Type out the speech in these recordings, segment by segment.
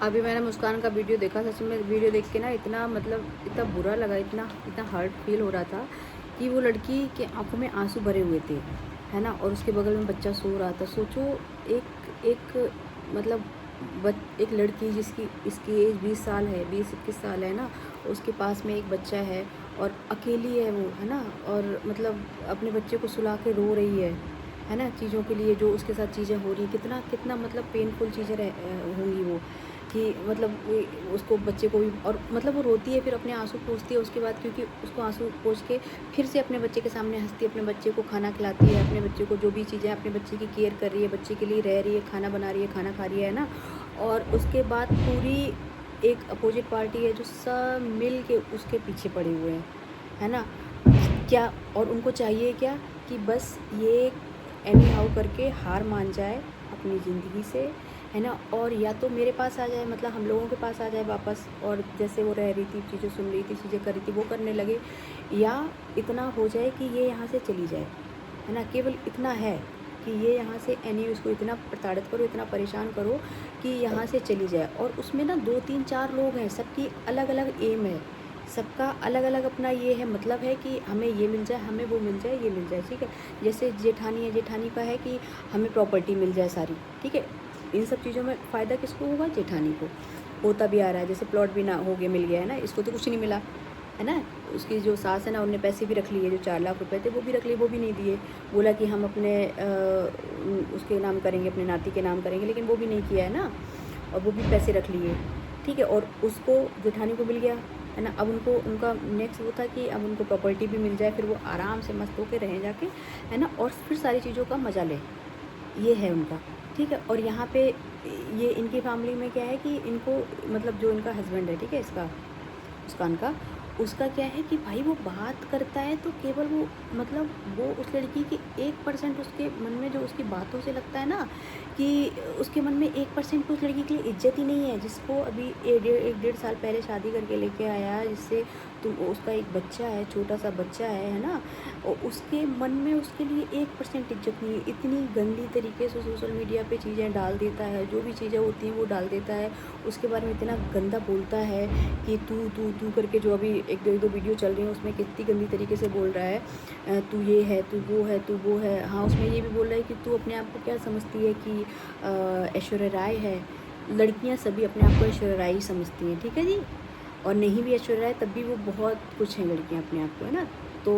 अभी मैंने मुस्कान का वीडियो देखा, सच में वीडियो देख के ना इतना मतलब इतना बुरा लगा, इतना इतना हर्ट फील हो रहा था कि वो लड़की के आंखों में आंसू भरे हुए थे, है ना। और उसके बगल में बच्चा सो रहा था। सोचो, एक एक मतलब एक लड़की जिसकी इसकी एज 20 साल है, 20-21 साल है ना, उसके पास में एक बच्चा है और अकेली है वो, है ना। और मतलब अपने बच्चे को सुला के रो रही है ना, चीज़ों के लिए जो उसके साथ चीज़ें हो रही, कितना कितना मतलब पेनफुल चीज़ें होंगी वो, कि मतलब उसको बच्चे को भी, और मतलब वो रोती है फिर अपने आंसू पोंछती है उसके बाद, क्योंकि उसको आंसू पोंछ के फिर से अपने बच्चे के सामने हंसती है, अपने बच्चे को खाना खिलाती है, अपने बच्चे को जो भी चीज़ें, अपने बच्चे की केयर कर रही है, बच्चे के लिए रह रही है, खाना बना रही है, खाना खा रही है ना। और उसके बाद पूरी एक अपोजिट पार्टी है जो सब मिल के उसके पीछे पड़े हुए हैं, है ना। क्या, और उनको चाहिए क्या कि बस ये एनी हाउ करके हार मान जाए अपनी ज़िंदगी से, है ना। और या तो मेरे पास आ जाए, मतलब हम लोगों के पास आ जाए वापस, और जैसे वो रह रही थी, चीज़ें सुन रही थी, चीज़ें कर रही थी, वो करने लगे, या इतना हो जाए कि ये यहाँ से चली जाए, है ना। केवल इतना है कि ये यहाँ से एनी उसको इतना प्रताड़ित करो, इतना परेशान करो कि यहाँ से चली जाए। और उसमें ना 2-3-4 लोग हैं, सबकी अलग अलग एम है, सबका अलग अलग अपना ये है, मतलब है कि हमें ये मिल जाए, हमें वो मिल जाए, ये मिल जाए, ठीक है। जैसे जेठानी है, जेठानी का है कि हमें प्रॉपर्टी मिल जाए सारी, ठीक है। इन सब चीज़ों में फ़ायदा किसको होगा? जेठानी को। होता भी आ रहा है, जैसे प्लॉट भी ना हो गया, मिल गया है ना, इसको तो कुछ नहीं मिला, है ना। उसकी जो सास है ना, उनने पैसे भी रख लिए, जो 4 लाख रुपए थे वो भी रख लिए, वो भी नहीं दिए। बोला कि हम अपने उसके नाम करेंगे, अपने नाती के नाम करेंगे, लेकिन वो भी नहीं किया है ना, और वो भी पैसे रख लिए, ठीक है। और उसको, जेठानी को मिल गया, है ना। अब उनको, उनका नेक्स्ट वो था कि अब उनको प्रॉपर्टी भी मिल जाए, फिर वो आराम से मस्त होकर रहें जाके, है ना, और फिर सारी चीज़ों का मज़ा लें, ये है उनका, ठीक है। और यहाँ पे ये इनकी फैमिली में क्या है कि इनको, मतलब जो इनका हस्बैंड है, ठीक है, इसका मुस्कान का, उसका क्या है कि भाई वो बात करता है तो केवल वो, मतलब वो उस लड़की की 1% उसके मन में, जो उसकी बातों से लगता है ना कि उसके मन में 1% उस लड़की के लिए इज्जत ही नहीं है, जिसको अभी 1-1.5 साल पहले शादी करके लेके आया, जिससे तुम, उसका एक बच्चा है, छोटा सा बच्चा है ना। और उसके मन में उसके लिए 1% इज्जत नहीं है। इतनी गंदी तरीके से सोशल मीडिया पे चीज़ें डाल देता है, जो भी चीज़ें होती हैं वो डाल देता है, उसके बारे में इतना गंदा बोलता है कि तू करके, जो अभी एक दो वीडियो चल रही है उसमें कितनी गंदी तरीके से बोल रहा है, तू ये है, तू वो है, तू वो है। हाँ, उसमें ये भी बोल रहा है कि तू अपने आप को क्या समझती है कि ऐश्वर्या राय है। लड़कियां सभी अपने आप को ऐश्वर्या राय ही समझती हैं, ठीक है जी। और नहीं भी ऐश्वर्या राय तब भी वो बहुत कुछ हैं लड़कियां अपने आप को, है ना। तो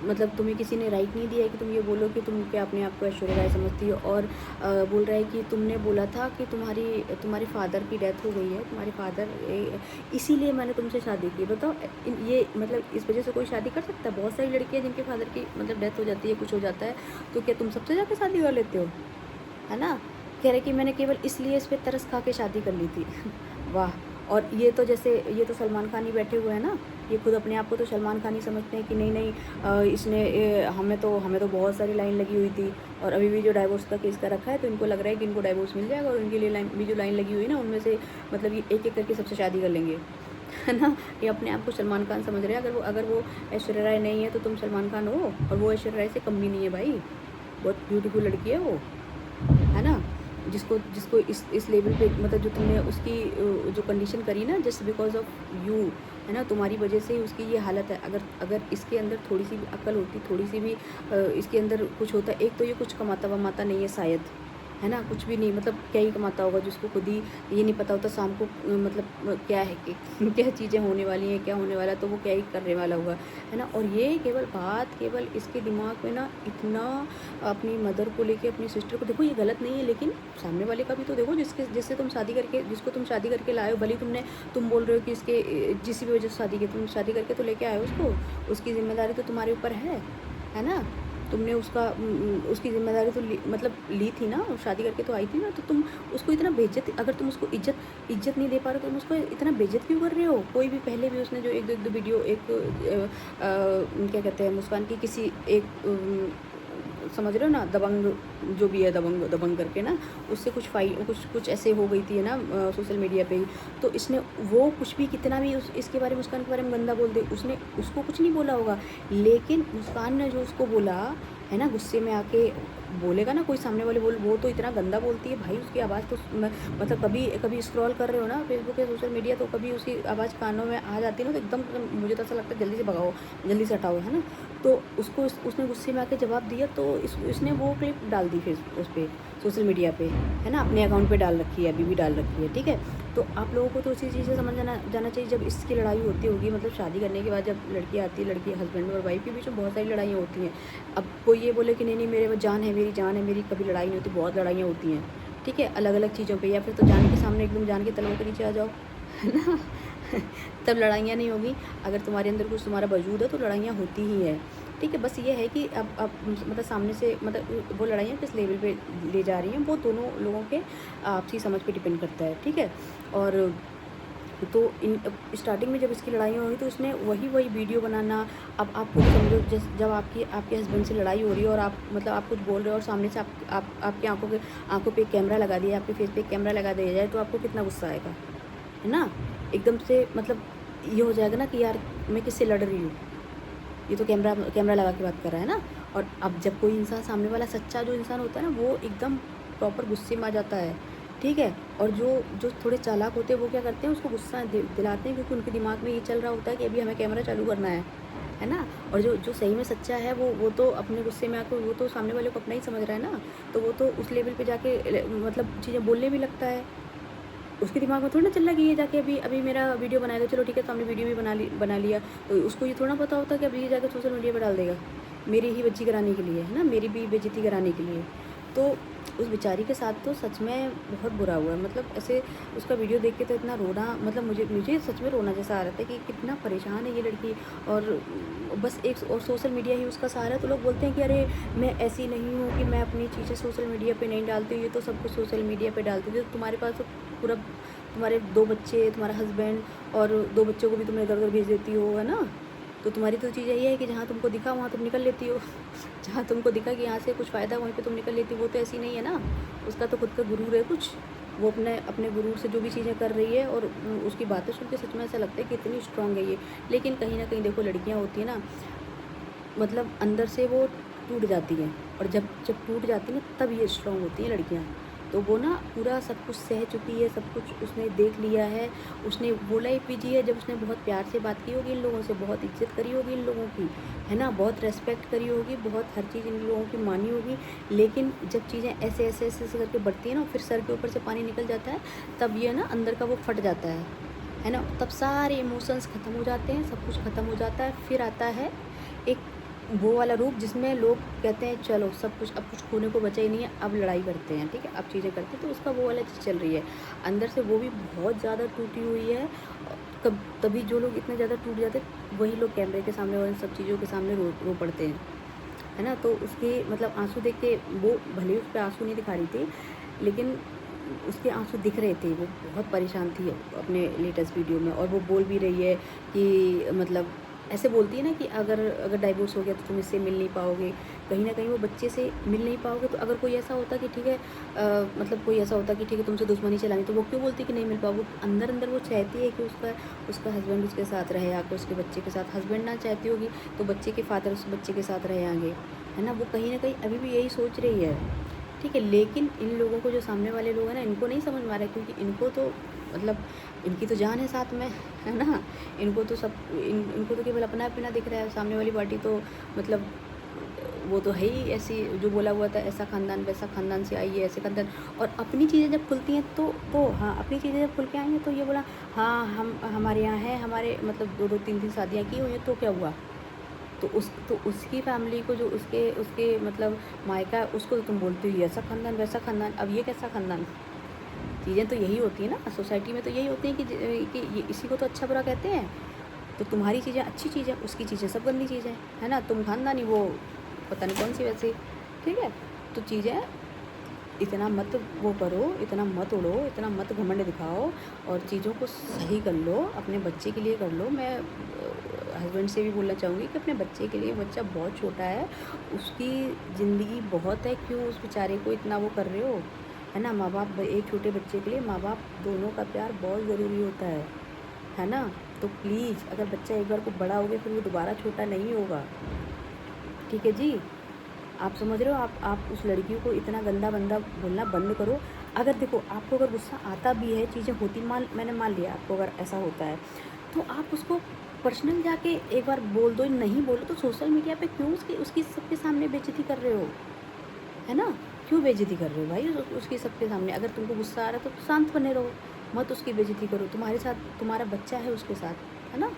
मतलब तुम्हें किसी ने राइट नहीं दिया है कि तुम ये बोलो कि तुम क्या अपने आप को ऐश्वर्या राय समझती हो। और बोल रहा है कि तुमने बोला था कि तुम्हारे फादर की डेथ हो गई है, तुम्हारे फादर, इसीलिए मैंने तुमसे शादी की। बताओ, ये मतलब इस वजह से कोई शादी कर सकता है? बहुत सारी लड़कियां जिनके फादर की मतलब डेथ हो जाती है, कुछ हो जाता है, तो क्या तुम सबसे जाकर शादी कर लेते हो, है ना। कह रहे कि मैंने केवल इसलिए इस पर तरस खा के शादी कर ली थी। वाह। और ये तो जैसे, ये तो सलमान खान ही बैठे हुए हैं ना, ये खुद अपने आप को तो सलमान खान ही समझते हैं कि नहीं नहीं, इसने हमें तो बहुत सारी लाइन लगी हुई थी, और अभी भी जो डाइवोर्स का केस का रखा है, तो इनको लग रहा है कि इनको डाइवोर्स मिल जाएगा, और इनके लिए लाइन भी, जो लाइन लगी हुई है ना, उनमें से मतलब ये एक एक करके सबसे शादी कर लेंगे, है ना। ये अपने आप को सलमान खान समझ रहे हैं। अगर वो ऐश्वर्या राय नहीं है तो तुम सलमान खान हो, और वो ऐश्वर्या राय से कम भी नहीं है भाई, बहुत ब्यूटीफुल लड़की है वो, है ना। जिसको जिसको इस लेवल पे, मतलब जो तुमने उसकी जो कंडीशन करी ना, जस्ट बिकॉज ऑफ यू, है ना, तुम्हारी वजह से ही उसकी ये हालत है। अगर अगर इसके अंदर थोड़ी सी भी अकल होती, थोड़ी सी भी इसके अंदर कुछ होता, एक तो ये कुछ कमाता वमाता नहीं है शायद, है ना, कुछ भी नहीं, मतलब क्या ही कमाता होगा, जिसको खुद ही ये नहीं पता होता शाम को मतलब क्या है कि क्या चीज़ें होने वाली हैं, क्या होने वाला है, तो वो क्या ही करने वाला होगा, है ना। और ये केवल इसके दिमाग में ना इतना, अपनी मदर को लेके, अपनी सिस्टर को, देखो ये गलत नहीं है, लेकिन सामने वाले का भी तो देखो, जिससे तुम शादी करके, जिसको तुम शादी करके लाए हो, भले तुम बोल रहे हो कि इसके जिस भी वजह से शादी की, तुम शादी करके तो लेके आए हो उसको, उसकी जिम्मेदारी तो तुम्हारे ऊपर है ना। तुमने उसकी ज़िम्मेदारी तो मतलब ली थी ना, शादी करके तो आई थी ना, तो तुम उसको इतना बेइज्जत, अगर तुम उसको इज्जत नहीं दे पा रहे हो, तुम उसको इतना बेइज्जत क्यों कर रहे हो? कोई भी पहले भी उसने जो एक दो वीडियो, क्या कहते हैं, मुस्कान की किसी एक समझ रहे हो ना, दबंग जो भी है, दबंग दबंग करके ना, उससे कुछ ऐसे हो गई थी ना सोशल मीडिया पे ही। तो इसने वो कुछ भी कितना भी इसके बारे में, मुस्कान के बारे में गंदा बोल दे, उसने उसको कुछ नहीं बोला होगा, लेकिन मुस्कान ने जो उसको बोला है ना, गुस्से में आके बोलेगा ना कोई सामने वाले, वो तो इतना गंदा बोलती है भाई, उसकी आवाज़ तो मतलब कभी कभी स्क्रॉल कर रहे हो ना फेसबुक या सोशल मीडिया, तो कभी उसकी आवाज़ कानों में आ जाती है ना, तो एकदम मुझे तो ऐसा लगता है जल्दी से भगाओ, जल्दी से हटाओ, है ना। तो उसने गुस्से में आके जवाब दिया, तो इसने वो क्लिप डाल दी फिर उस पर सोशल मीडिया पे, है ना, अपने अकाउंट पे डाल रखी है, अभी भी डाल रखी है, ठीक है। तो आप लोगों को तो उसी चीज़ से समझ जाना चाहिए, जब इसकी लड़ाई होती होगी, मतलब शादी करने के बाद जब लड़की आती है, लड़की हस्बैंड और वाइफ के बीच में बहुत सारी लड़ाइयाँ होती हैं। अब कोई ये बोले कि नहीं नहीं मेरे जान है, मेरी जान है मेरी, कभी लड़ाई नहीं होती, बहुत लड़ाइयाँ होती हैं, ठीक है, अलग अलग चीज़ों पे, या फिर तो जान के सामने एकदम जान के तलवों के नीचे आ जाओ, है ना। तब लड़ाइयाँ नहीं होगी। अगर तुम्हारे अंदर कुछ तुम्हारा वजूद है तो लड़ाइयाँ होती ही है, ठीक है। बस ये है कि अब मतलब सामने से, मतलब वो लड़ाइयाँ किस लेवल पे ले जा रही हैं, वो दोनों लोगों के आपसी समझ पे डिपेंड करता है, ठीक है। और तो इन स्टार्टिंग में जब इसकी लड़ाई हो रही तो उसने वही वीडियो बनाना। अब आप खुद समझो, जब आपके हस्बैंड से लड़ाई हो रही है और आप मतलब आप कुछ बोल रहे हो और सामने से आपकी आंखों पे कैमरा लगा दिया, आपके फेस पे कैमरा लगा दिया जाए, तो आपको कितना गुस्सा आएगा, है ना। एकदम से मतलब ये हो जाएगा ना कि यार मैं किससे लड़ रही हूँ, ये तो कैमरा लगा के बात कर रहा है ना। और अब जब कोई इंसान सामने वाला सच्चा जो इंसान होता है ना, वो एकदम प्रॉपर गुस्से में आ जाता है, ठीक है। और जो थोड़े चालाक होते हैं वो क्या करते हैं, उसको गुस्सा दिलाते हैं, क्योंकि उनके दिमाग में ये चल रहा होता है कि अभी हमें कैमरा चालू करना है ना। और जो सही में सच्चा है वो तो अपने गुस्से में आकर वो तो सामने वाले को अपना ही समझ रहा है ना, तो वो तो उस लेवल पे जाके मतलब चीज़ें बोलने भी लगता है। उसके दिमाग में थोड़ा ना चल रहा है कि ये जाके अभी मेरा वीडियो बनाएगा, चलो ठीक है, तो हमने वीडियो भी बना लिया, तो उसको ये थोड़ा पता होता कि अभी ये जाकर सोशल मीडिया पर डाल देगा, मेरी ही बच्ची कराने के लिए, है ना, मेरी भी बेइज्जती कराने के लिए। तो उस बेचारी के साथ तो सच में बहुत बुरा हुआ है। मतलब ऐसे उसका वीडियो देख के तो इतना रोना, मतलब मुझे सच में रोना जैसा आ रहा था कि कितना परेशान है ये लड़की, और बस एक और सोशल मीडिया ही उसका सहारा है। तो लोग बोलते हैं कि अरे मैं ऐसी नहीं हूँ कि मैं अपनी चीज़ें सोशल मीडिया पे नहीं डालती हूँ, ये तो सब कुछ सोशल मीडिया पे डालती हूँ। तो तुम्हारे पास तो पूरा, तुम्हारे 2 बच्चे, तुम्हारा हस्बैंड और 2 बच्चों को भी तुम इधर उधर भेज देती हो, है ना। तो तुम्हारी तो चीज़ यही है कि जहाँ तुमको दिखा वहाँ तुम निकल लेती हो। जहाँ तुमको दिखा कि यहाँ से कुछ फ़ायदा वहीं पे तुम निकल लेती हो। वो तो ऐसी नहीं है ना, उसका तो खुद का गुरूर है कुछ, वो अपने गुरूर से जो भी चीज़ें कर रही है। और उसकी बातें सुन के सच में ऐसा लगता है कि इतनी स्ट्रॉन्ग है ये। लेकिन कहीं ना कहीं देखो, लड़कियाँ होती हैं ना, मतलब अंदर से वो टूट जाती हैं, और जब टूट जाती हैं तब ये स्ट्रॉन्ग होती हैं लड़कियाँ। तो वो ना पूरा सब कुछ सह चुकी है, सब कुछ उसने देख लिया है। उसने वो लाइफ भी जी है जब उसने बहुत प्यार से बात की होगी इन लोगों से, बहुत इज्जत करी होगी इन लोगों की, है ना, बहुत रेस्पेक्ट करी होगी, बहुत हर चीज़ इन लोगों की मानी होगी। लेकिन जब चीज़ें ऐसे करके बढ़ती हैं ना, फिर सर के ऊपर से पानी निकल जाता है, तब ये ना अंदर का वो फट जाता है ना। तब सारे इमोशंस ख़त्म हो जाते हैं, सब कुछ ख़त्म हो जाता है। फिर आता है एक वो वाला रूप जिसमें लोग कहते हैं चलो सब कुछ, अब कुछ खोने को बचा ही नहीं है, अब लड़ाई करते हैं, ठीक है, अब चीज़ें करते हैं। तो उसका वो वाला चीज़ चल रही है अंदर से, वो भी बहुत ज़्यादा टूटी हुई है। तभी जो लोग इतने ज़्यादा टूट जाते हैं वही लोग कैमरे के सामने और इन सब चीज़ों के सामने रो पड़ते हैं, है ना। तो उसके मतलब आंसू देख के, वो भले ही उस पर आंसू नहीं दिखा रही थी, लेकिन उसके आंसू दिख रहे थे। वो बहुत परेशान थी अपने लेटेस्ट वीडियो में, और वो बोल भी रही है कि मतलब ऐसे बोलती है ना कि अगर डाइवोर्स हो गया तो तुम इससे मिल नहीं पाओगे, कहीं ना कहीं वो बच्चे से मिल नहीं पाओगे। तो अगर कोई ऐसा होता कि ठीक है, मतलब कोई ऐसा होता कि ठीक है तुमसे दुश्मनी चलानी, तो वो क्यों बोलती कि नहीं मिल पाओगे। अंदर अंदर वो चाहती है कि उसका हस्बैंड उसके साथ रहे आकर, उसके बच्चे के साथ। हस्बैंड ना चाहती होगी तो बच्चे के फादर उस बच्चे के साथ रहे आगे, है ना। वो कहीं ना कहीं अभी भी यही सोच रही है, ठीक है। लेकिन इन लोगों को, जो सामने वाले लोग हैं ना, इनको नहीं समझ में आ रहा है, क्योंकि इनको तो मतलब इनकी तो जान है साथ में, है ना। इनको तो इनको तो केवल अपना दिख रहा है। सामने वाली पार्टी तो मतलब वो तो है ही ऐसी, जो बोला हुआ था, ऐसा खानदान वैसा खानदान से आई है, ऐसे खानदान। और अपनी चीज़ें जब खुलती हैं तो हाँ, अपनी चीज़ें जब खुल के आई हैं तो ये बोला हाँ हम हमारे यहाँ है, हमारे मतलब 2-2 3-3 शादियाँ की हुई हैं, तो क्या हुआ। तो उसकी फैमिली को, जो उसके मतलब मायका, उसको तो तुम बोलती हो ऐसा खानदान वैसा खानदान। अब ये कैसा खानदान। चीज़ें तो यही होती है ना, सोसाइटी में तो यही होती है कि ये इसी को तो अच्छा बुरा कहते हैं। तो तुम्हारी चीज़ें अच्छी चीज़ें, उसकी चीज़ें सब गंदी चीज़ें, है ना। तुम खानदानी, वो पता नहीं कौन सी वैसी, ठीक है। तो चीज़ें इतना मत वो करो, इतना मत उड़ो, इतना मत घमंड दिखाओ और चीज़ों को सही कर लो, अपने बच्चे के लिए कर लो। मैं हस्बैंड से भी बोलना चाहूँगी कि अपने बच्चे के लिए, बच्चा बहुत छोटा है, उसकी ज़िंदगी बहुत है, क्यों उस बेचारे को इतना वो कर रहे हो, है ना। माँ बाप, एक छोटे बच्चे के लिए माँ बाप दोनों का प्यार बहुत ज़रूरी होता है ना। तो प्लीज़, अगर बच्चा एक बार को बड़ा हो गया फिर वो दोबारा छोटा नहीं होगा, ठीक है जी। आप समझ रहे हो, आप उस लड़की को इतना गंदा बंदा बोलना बंद करो। अगर देखो, आपको अगर गुस्सा आता भी है, चीज़ें होती, मैंने मान लिया आपको अगर ऐसा होता है, तो आप उसको पर्सनल जाके एक बार बोल दो। नहीं बोलो तो सोशल मीडिया पे क्यों उसकी सबके सामने बेइज्जती कर रहे हो, है ना। क्यों बेइज्जती कर रहे हो भाई उसकी सबके सामने। अगर तुमको गुस्सा आ रहा है तो शांत बने रहो, मत उसकी बेइज्जती करो। तुम्हारे साथ तुम्हारा बच्चा है उसके साथ, है ना।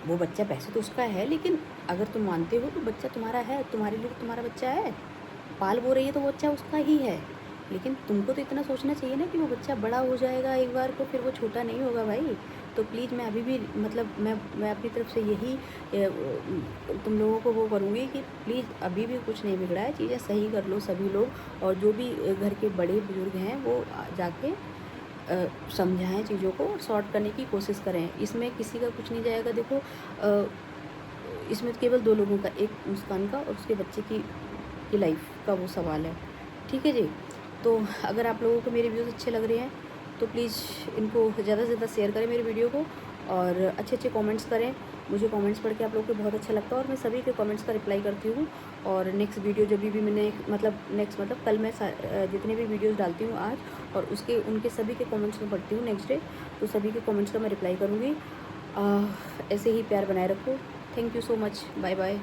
वो बच्चा पैसे तो उसका है, लेकिन अगर तुम मानते हो तो बच्चा तुम्हारा है, तुम्हारे लिए तो तुम्हारा बच्चा है। पाल वो रही है तो वो बच्चा उसका ही है। लेकिन तुमको तो इतना सोचना चाहिए ना कि वो बच्चा बड़ा हो जाएगा एक बार को, फिर वो छोटा नहीं होगा भाई। तो प्लीज़, मैं अभी भी मतलब मैं अपनी तरफ से यही तुम लोगों को वो करूँगी कि प्लीज़, अभी भी कुछ नहीं बिगड़ा है, चीज़ें सही कर लो सभी लोग। और जो भी घर के बड़े बुजुर्ग हैं वो जाके समझाएं, चीज़ों को सॉर्ट करने की कोशिश करें। इसमें किसी का कुछ नहीं जाएगा। देखो, इसमें केवल दो लोगों का, एक मुस्कान का और उसके बच्चे की लाइफ का वो सवाल है, ठीक है जी। तो अगर आप लोगों को मेरे व्यूज़ अच्छे लग रहे हैं तो प्लीज़ इनको ज़्यादा से ज़्यादा शेयर करें मेरे वीडियो को, और अच्छे अच्छे कमेंट्स करें। मुझे कमेंट्स पढ़ के आप लोगों को बहुत अच्छा लगता है और मैं सभी के कमेंट्स का रिप्लाई करती हूँ। और नेक्स्ट वीडियो जब भी मैंने मतलब कल मैं जितने भी वीडियोस डालती हूँ आज, और उनके सभी के कमेंट्स में पढ़ती हूँ नेक्स्ट डे, तो सभी के कमेंट्स का मैं रिप्लाई करूँगी। ऐसे ही प्यार बनाए रखो। Thank you so much, bye bye.